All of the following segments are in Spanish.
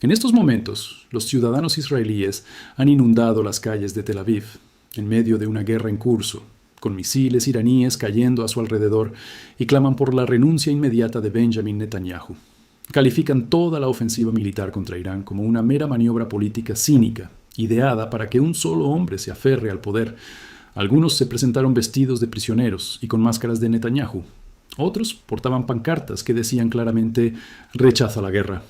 En estos momentos, los ciudadanos israelíes han inundado las calles de Tel Aviv, en medio de una guerra en curso, con misiles iraníes cayendo a su alrededor, y claman por la renuncia inmediata de Benjamin Netanyahu. Califican toda la ofensiva militar contra Irán como una mera maniobra política cínica, ideada para que un solo hombre se aferre al poder. Algunos se presentaron vestidos de prisioneros y con máscaras de Netanyahu. Otros portaban pancartas que decían claramente «Rechaza la guerra».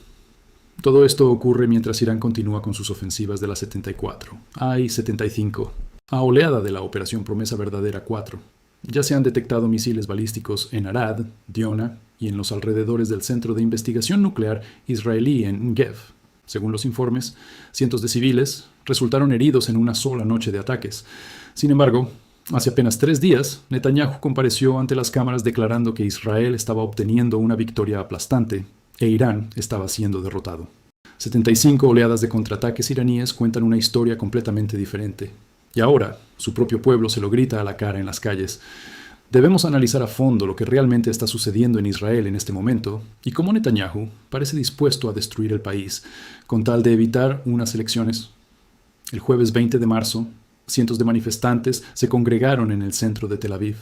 Todo esto ocurre mientras Irán continúa con sus ofensivas de la 74, AI-75, a oleada de la Operación Promesa Verdadera 4. Ya se han detectado misiles balísticos en Arad, Diona y en los alrededores del Centro de Investigación Nuclear israelí en Negev. Según los informes, cientos de civiles resultaron heridos en una sola noche de ataques. Sin embargo, hace apenas 3 días, Netanyahu compareció ante las cámaras declarando que Israel estaba obteniendo una victoria aplastante e Irán estaba siendo derrotado. 75 oleadas de contraataques iraníes cuentan una historia completamente diferente. Y ahora, su propio pueblo se lo grita a la cara en las calles. Debemos analizar a fondo lo que realmente está sucediendo en Israel en este momento y cómo Netanyahu parece dispuesto a destruir el país con tal de evitar unas elecciones. El jueves 20 de marzo, cientos de manifestantes se congregaron en el centro de Tel Aviv.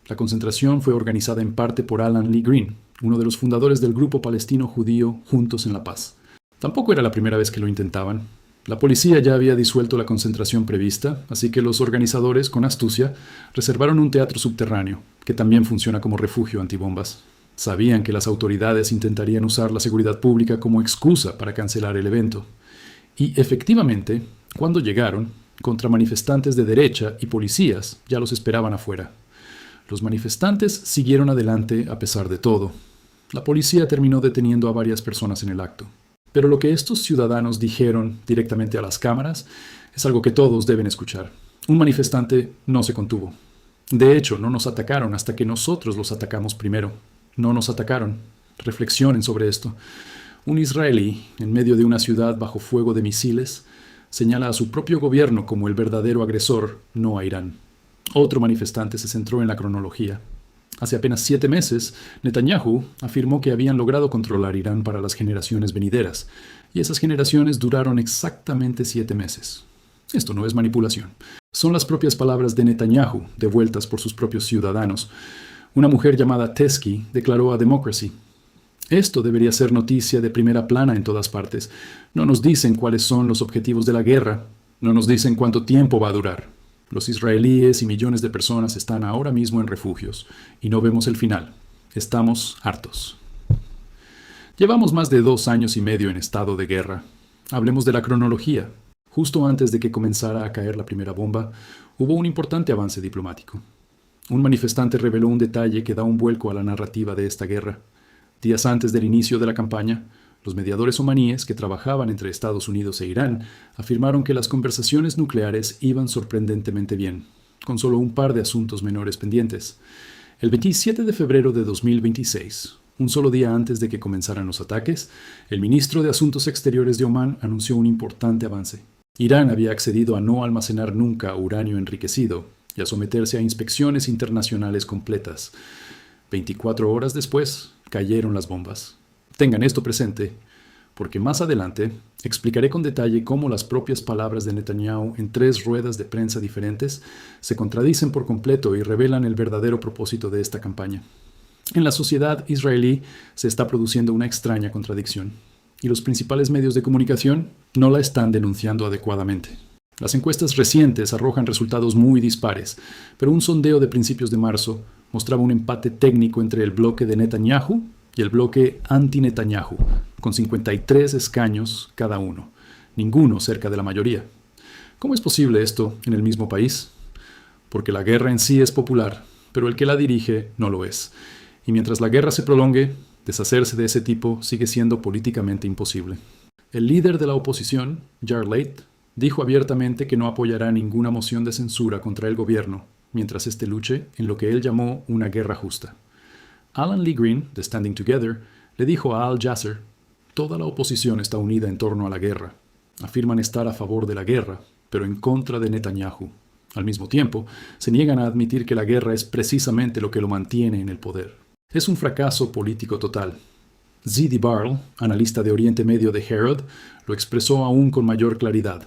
La concentración fue organizada en parte por Alan Lee Green, uno de los fundadores del grupo palestino judío Juntos en la Paz. Tampoco era la primera vez que lo intentaban. La policía ya había disuelto la concentración prevista, así que los organizadores, con astucia, reservaron un teatro subterráneo, que también funciona como refugio antibombas. Sabían que las autoridades intentarían usar la seguridad pública como excusa para cancelar el evento. Y efectivamente, cuando llegaron, contramanifestantes de derecha y policías ya los esperaban afuera. Los manifestantes siguieron adelante a pesar de todo. La policía terminó deteniendo a varias personas en el acto. Pero lo que estos ciudadanos dijeron directamente a las cámaras es algo que todos deben escuchar. Un manifestante no se contuvo. De hecho, no nos atacaron hasta que nosotros los atacamos primero. No nos atacaron. Reflexionen sobre esto. Un israelí, en medio de una ciudad bajo fuego de misiles, señala a su propio gobierno como el verdadero agresor, no a Irán. Otro manifestante se centró en la cronología. Hace apenas 7 meses, Netanyahu afirmó que habían logrado controlar Irán para las generaciones venideras, y esas generaciones duraron exactamente 7 meses. Esto no es manipulación. Son las propias palabras de Netanyahu, devueltas por sus propios ciudadanos. Una mujer llamada Teskey declaró a Democracy: «Esto debería ser noticia de primera plana en todas partes. No nos dicen cuáles son los objetivos de la guerra. No nos dicen cuánto tiempo va a durar. Los israelíes y millones de personas están ahora mismo en refugios y no vemos el final. Estamos hartos». Llevamos más de 2 años y medio en estado de guerra. Hablemos de la cronología. Justo antes de que comenzara a caer la primera bomba, hubo un importante avance diplomático. Un manifestante reveló un detalle que da un vuelco a la narrativa de esta guerra. Días antes del inicio de la campaña, los mediadores omaníes que trabajaban entre Estados Unidos e Irán afirmaron que las conversaciones nucleares iban sorprendentemente bien, con solo un par de asuntos menores pendientes. El 27 de febrero de 2026, un solo día antes de que comenzaran los ataques, el ministro de Asuntos Exteriores de Omán anunció un importante avance. Irán había accedido a no almacenar nunca uranio enriquecido y a someterse a inspecciones internacionales completas. 24 horas después, cayeron las bombas. Tengan esto presente, porque más adelante explicaré con detalle cómo las propias palabras de Netanyahu en 3 ruedas de prensa diferentes se contradicen por completo y revelan el verdadero propósito de esta campaña. En la sociedad israelí se está produciendo una extraña contradicción, y los principales medios de comunicación no la están denunciando adecuadamente. Las encuestas recientes arrojan resultados muy dispares, pero un sondeo de principios de marzo mostraba un empate técnico entre el bloque de Netanyahu y el bloque anti-Netanyahu, con 53 escaños cada uno, ninguno cerca de la mayoría. ¿Cómo es posible esto en el mismo país? Porque la guerra en sí es popular, pero el que la dirige no lo es. Y mientras la guerra se prolongue, deshacerse de ese tipo sigue siendo políticamente imposible. El líder de la oposición, Yair Lapid, dijo abiertamente que no apoyará ninguna moción de censura contra el gobierno, mientras éste luche en lo que él llamó una guerra justa. Alan Lee Green, de Standing Together, le dijo a Al Jasser: «Toda la oposición está unida en torno a la guerra. Afirman estar a favor de la guerra, pero en contra de Netanyahu. Al mismo tiempo, se niegan a admitir que la guerra es precisamente lo que lo mantiene en el poder. Es un fracaso político total». Zidi Barl, analista de Oriente Medio de Herald, lo expresó aún con mayor claridad.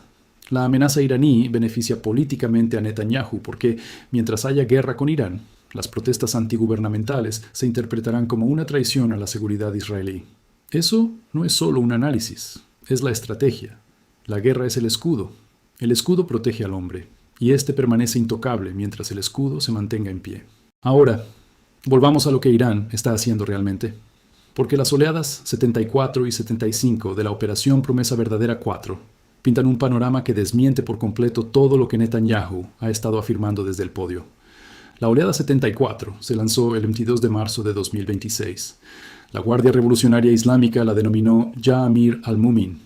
La amenaza iraní beneficia políticamente a Netanyahu porque, mientras haya guerra con Irán, las protestas antigubernamentales se interpretarán como una traición a la seguridad israelí. Eso no es solo un análisis, es la estrategia. La guerra es el escudo. El escudo protege al hombre, y éste permanece intocable mientras el escudo se mantenga en pie. Ahora, volvamos a lo que Irán está haciendo realmente. Porque las oleadas 74 y 75 de la Operación Promesa Verdadera 4 pintan un panorama que desmiente por completo todo lo que Netanyahu ha estado afirmando desde el podio. La oleada 74 se lanzó el 22 de marzo de 2026. La Guardia Revolucionaria Islámica la denominó Ya Amir al-Mumin.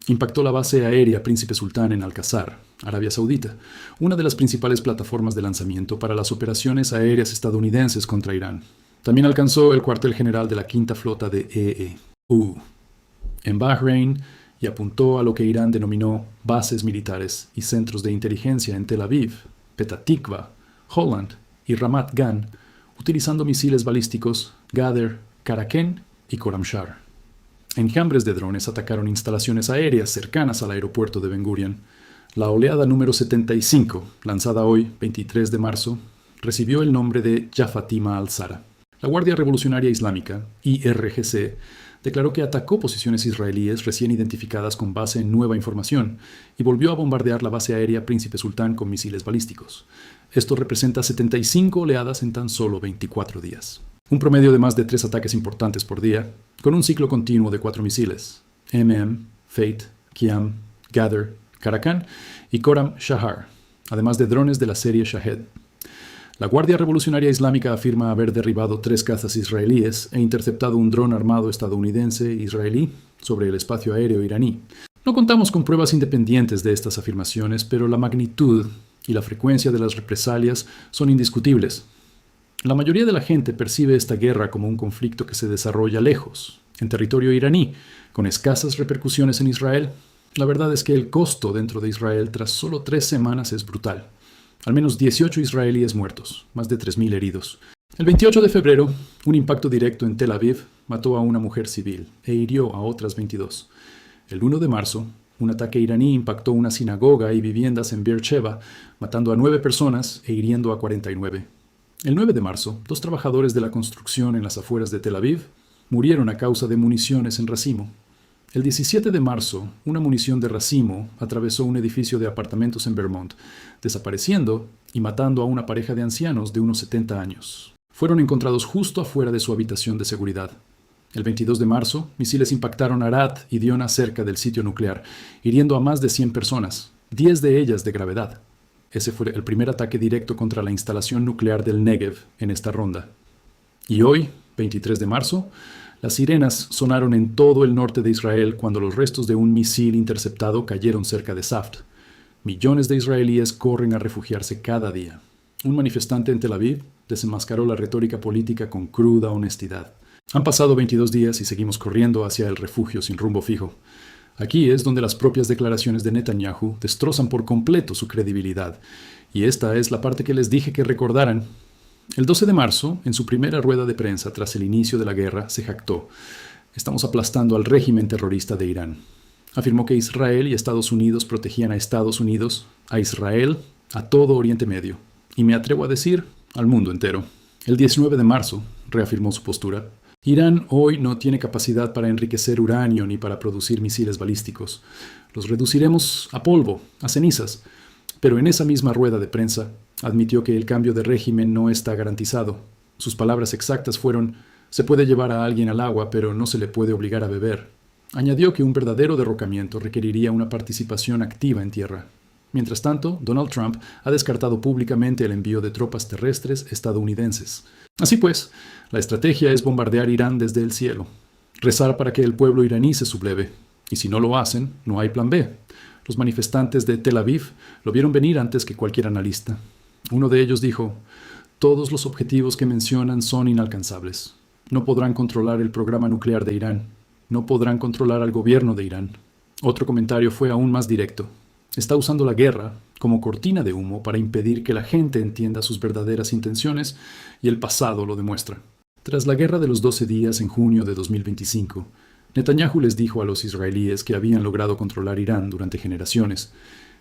Impactó la base aérea Príncipe Sultán en Al-Qasar, Arabia Saudita, una de las principales plataformas de lanzamiento para las operaciones aéreas estadounidenses contra Irán. También alcanzó el cuartel general de la Quinta Flota de EEU en Bahrein y apuntó a lo que Irán denominó bases militares y centros de inteligencia en Tel Aviv, Petah Tikva, Holland y Ramat Gan, utilizando misiles balísticos Ghadr, Karaken y Khorramshahr. Enjambres de drones atacaron instalaciones aéreas cercanas al aeropuerto de Ben Gurion. La oleada número 75, lanzada hoy, 23 de marzo, recibió el nombre de Ya Fatima al-Zahra. La Guardia Revolucionaria Islámica, IRGC, declaró que atacó posiciones israelíes recién identificadas con base en nueva información y volvió a bombardear la base aérea Príncipe Sultán con misiles balísticos. Esto representa 75 oleadas en tan solo 24 días. Un promedio de más de 3 ataques importantes por día, con un ciclo continuo de 4 misiles, Fate, Qiyam, Ghadr, Karakan y Khorramshahr, además de drones de la serie Shahed. La Guardia Revolucionaria Islámica afirma haber derribado 3 cazas israelíes e interceptado un dron armado estadounidense-israelí sobre el espacio aéreo iraní. No contamos con pruebas independientes de estas afirmaciones, pero la magnitud y la frecuencia de las represalias son indiscutibles. La mayoría de la gente percibe esta guerra como un conflicto que se desarrolla lejos, en territorio iraní, con escasas repercusiones en Israel. La verdad es que el costo dentro de Israel tras solo 3 semanas es brutal. Al menos 18 israelíes muertos, más de 3.000 heridos. El 28 de febrero, un impacto directo en Tel Aviv mató a una mujer civil e hirió a otras 22. El 1 de marzo, un ataque iraní impactó una sinagoga y viviendas en Beersheba, matando a 9 personas e hiriendo a 49. El 9 de marzo, 2 trabajadores de la construcción en las afueras de Tel Aviv murieron a causa de municiones en racimo. El 17 de marzo, una munición de racimo atravesó un edificio de apartamentos en Vermont, desapareciendo y matando a una pareja de ancianos de unos 70 años. Fueron encontrados justo afuera de su habitación de seguridad. El 22 de marzo, misiles impactaron Arad y Diona cerca del sitio nuclear, hiriendo a más de 100 personas, 10 de ellas de gravedad. Ese fue el primer ataque directo contra la instalación nuclear del Negev en esta ronda. Y hoy, 23 de marzo, las sirenas sonaron en todo el norte de Israel cuando los restos de un misil interceptado cayeron cerca de Saft. Millones de israelíes corren a refugiarse cada día. Un manifestante en Tel Aviv desenmascaró la retórica política con cruda honestidad. Han pasado 22 días y seguimos corriendo hacia el refugio sin rumbo fijo. Aquí es donde las propias declaraciones de Netanyahu destrozan por completo su credibilidad. Y esta es la parte que les dije que recordaran. El 12 de marzo, en su primera rueda de prensa tras el inicio de la guerra, se jactó: estamos aplastando al régimen terrorista de Irán. Afirmó que Israel y Estados Unidos protegían a Estados Unidos, a Israel, a todo Oriente Medio. Y me atrevo a decir, al mundo entero. El 19 de marzo, reafirmó su postura: Irán hoy no tiene capacidad para enriquecer uranio ni para producir misiles balísticos. Los reduciremos a polvo, a cenizas. Pero en esa misma rueda de prensa, admitió que el cambio de régimen no está garantizado. Sus palabras exactas fueron: se puede llevar a alguien al agua, pero no se le puede obligar a beber. Añadió que un verdadero derrocamiento requeriría una participación activa en tierra. Mientras tanto, Donald Trump ha descartado públicamente el envío de tropas terrestres estadounidenses. Así pues, la estrategia es bombardear Irán desde el cielo, rezar para que el pueblo iraní se subleve, y si no lo hacen, no hay plan B. Los manifestantes de Tel Aviv lo vieron venir antes que cualquier analista. Uno de ellos dijo: todos los objetivos que mencionan son inalcanzables. No podrán controlar el programa nuclear de Irán. No podrán controlar al gobierno de Irán. Otro comentario fue aún más directo: está usando la guerra como cortina de humo para impedir que la gente entienda sus verdaderas intenciones, y el pasado lo demuestra. Tras la Guerra de los 12 días en junio de 2025, Netanyahu les dijo a los israelíes que habían logrado controlar Irán durante generaciones.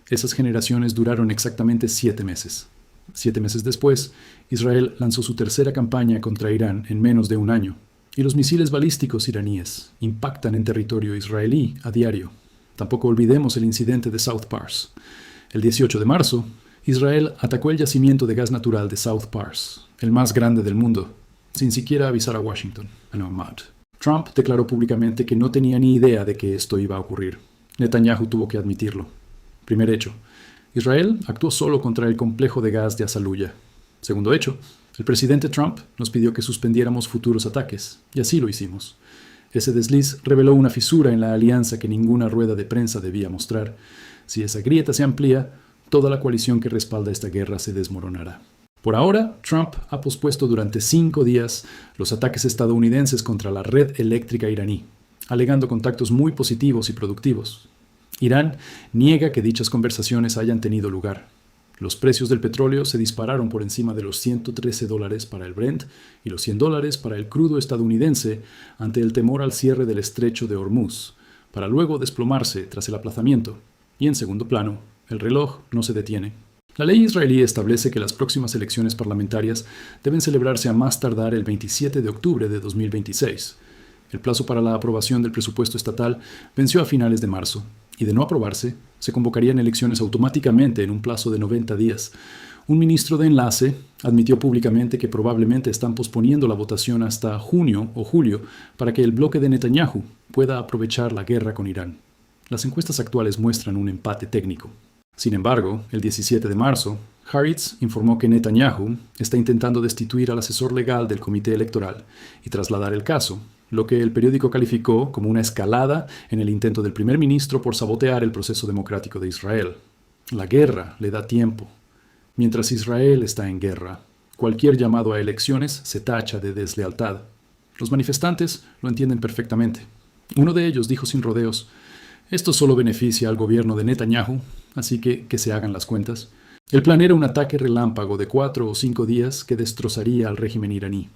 Esas generaciones duraron exactamente 7 meses. 7 meses después, Israel lanzó su tercera campaña contra Irán en menos de un año, y los misiles balísticos iraníes impactan en territorio israelí a diario. Tampoco olvidemos el incidente de South Pars. El 18 de marzo, Israel atacó el yacimiento de gas natural de South Pars, el más grande del mundo, sin siquiera avisar a Washington. Trump declaró públicamente que no tenía ni idea de que esto iba a ocurrir. Netanyahu tuvo que admitirlo. Primer hecho, Israel actuó solo contra el complejo de gas de Asaluya. Segundo hecho, el presidente Trump nos pidió que suspendiéramos futuros ataques, y así lo hicimos. Ese desliz reveló una fisura en la alianza que ninguna rueda de prensa debía mostrar. Si esa grieta se amplía, toda la coalición que respalda esta guerra se desmoronará. Por ahora, Trump ha pospuesto durante 5 días los ataques estadounidenses contra la red eléctrica iraní, alegando contactos muy positivos y productivos. Irán niega que dichas conversaciones hayan tenido lugar. Los precios del petróleo se dispararon por encima de los $113 para el Brent y los $100 para el crudo estadounidense ante el temor al cierre del estrecho de Hormuz, para luego desplomarse tras el aplazamiento. Y en segundo plano, el reloj no se detiene. La ley israelí establece que las próximas elecciones parlamentarias deben celebrarse a más tardar el 27 de octubre de 2026. El plazo para la aprobación del presupuesto estatal venció a finales de marzo, y de no aprobarse, se convocarían elecciones automáticamente en un plazo de 90 días. Un ministro de enlace admitió públicamente que probablemente están posponiendo la votación hasta junio o julio para que el bloque de Netanyahu pueda aprovechar la guerra con Irán. Las encuestas actuales muestran un empate técnico. Sin embargo, el 17 de marzo, Haaretz informó que Netanyahu está intentando destituir al asesor legal del comité electoral y trasladar el caso, lo que el periódico calificó como una escalada en el intento del primer ministro por sabotear el proceso democrático de Israel. La guerra le da tiempo. Mientras Israel está en guerra, cualquier llamado a elecciones se tacha de deslealtad. Los manifestantes lo entienden perfectamente. Uno de ellos dijo sin rodeos: «Esto solo beneficia al gobierno de Netanyahu, así que se hagan las cuentas». El plan era un ataque relámpago de 4 o 5 días que destrozaría al régimen iraní.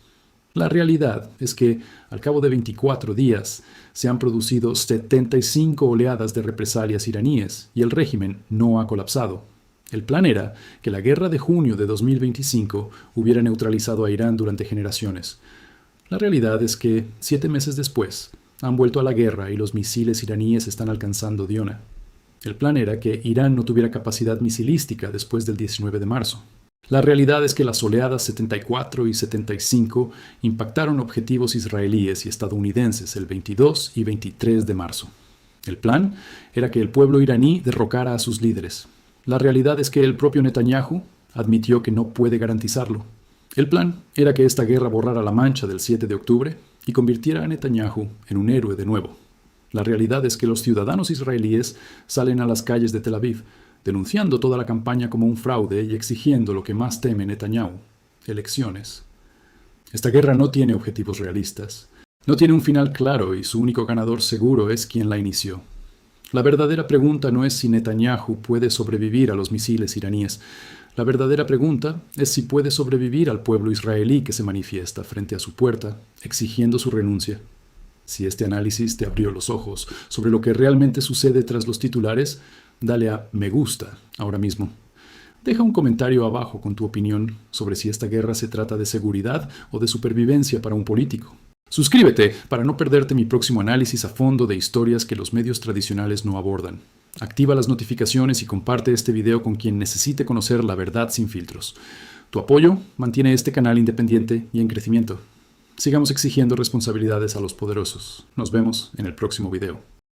La realidad es que, al cabo de 24 días, se han producido 75 oleadas de represalias iraníes y el régimen no ha colapsado. El plan era que la guerra de junio de 2025 hubiera neutralizado a Irán durante generaciones. La realidad es que, 7 meses después, han vuelto a la guerra y los misiles iraníes están alcanzando Diona. El plan era que Irán no tuviera capacidad misilística después del 19 de marzo. La realidad es que las oleadas 74 y 75 impactaron objetivos israelíes y estadounidenses el 22 y 23 de marzo. El plan era que el pueblo iraní derrocara a sus líderes. La realidad es que el propio Netanyahu admitió que no puede garantizarlo. El plan era que esta guerra borrara la mancha del 7 de octubre y convirtiera a Netanyahu en un héroe de nuevo. La realidad es que los ciudadanos israelíes salen a las calles de Tel Aviv, denunciando toda la campaña como un fraude y exigiendo lo que más teme Netanyahu: elecciones. Esta guerra no tiene objetivos realistas. No tiene un final claro y su único ganador seguro es quien la inició. La verdadera pregunta no es si Netanyahu puede sobrevivir a los misiles iraníes. La verdadera pregunta es si puede sobrevivir al pueblo israelí que se manifiesta frente a su puerta, exigiendo su renuncia. Si este análisis te abrió los ojos sobre lo que realmente sucede tras los titulares, dale a me gusta ahora mismo. Deja un comentario abajo con tu opinión sobre si esta guerra se trata de seguridad o de supervivencia para un político. Suscríbete para no perderte mi próximo análisis a fondo de historias que los medios tradicionales no abordan. Activa las notificaciones y comparte este video con quien necesite conocer la verdad sin filtros. Tu apoyo mantiene este canal independiente y en crecimiento. Sigamos exigiendo responsabilidades a los poderosos. Nos vemos en el próximo video.